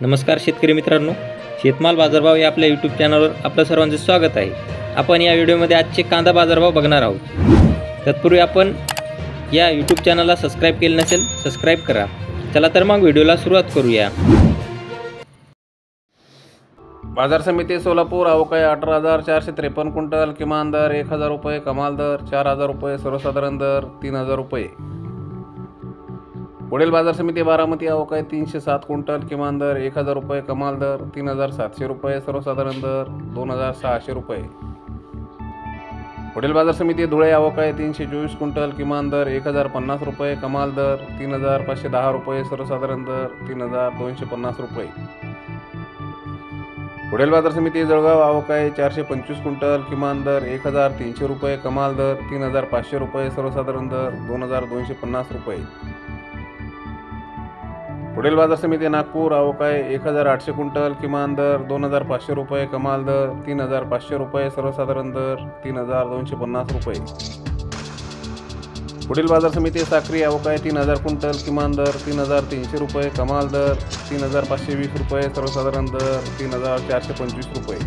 नमस्कार शेतकरी मित्रांनो, शेतमाल बाजारभाव या आपल्या यूट्यूब चॅनलवर आपलं सर्वांचे स्वागत आहे। आपण या व्हिडिओमध्ये आजचे कांदा बाजारभाव बघणार आहोत। तत्पूर्वी आपण या यूट्यूब चॅनलला सबस्क्राइब केले नसेल सबस्क्राइब करा। चला तर मग व्हिडिओला सुरुवात करूया। बाजार समिती सोलापूर अवकाळी 18,453 क्विंटल, किमान दर 1,000 रुपये, कमाल दर 4,000 रुपये, सर्वसाधारण दर 3,000 रुपये। पुढील बाजार समिती बारामती अवकाळी 307 क्विंटल, किमान दर 1,000 रुपये, कमाल दर 3,700 रुपये, सर्वसाधारण दर 2,600 रुपये। पुढील बाजार समिती धुळे अवकाळी 324 क्विंटल, किमान दर 1,050 रुपये, कमाल दर 3,510 रुपये, सर्वसाधारण दर 3,250 रुपये। पुढील बाजार समिती जळगाव अवकाळी 425 क्विंटल, किमान दर 1,300 रुपये, कमाल दर 3,500 रुपये, सर्वसाधारण दर 2,250 रुपये। पुढील बाजार समिती नागपूर अवकाळी 1,800 क्विंटल, किमान दर 2,500 रुपये, कमाल दर 3,500 रुपये, सर्वसाधारण दर 3,250 रुपये। पुढील बाजार समिती साक्री अवकाळी 3,000 क्विंटल, किमान दर 3,300 रुपये, कमाल दर 3,520 रुपये, सर्वसाधारण दर 3,425 रुपये।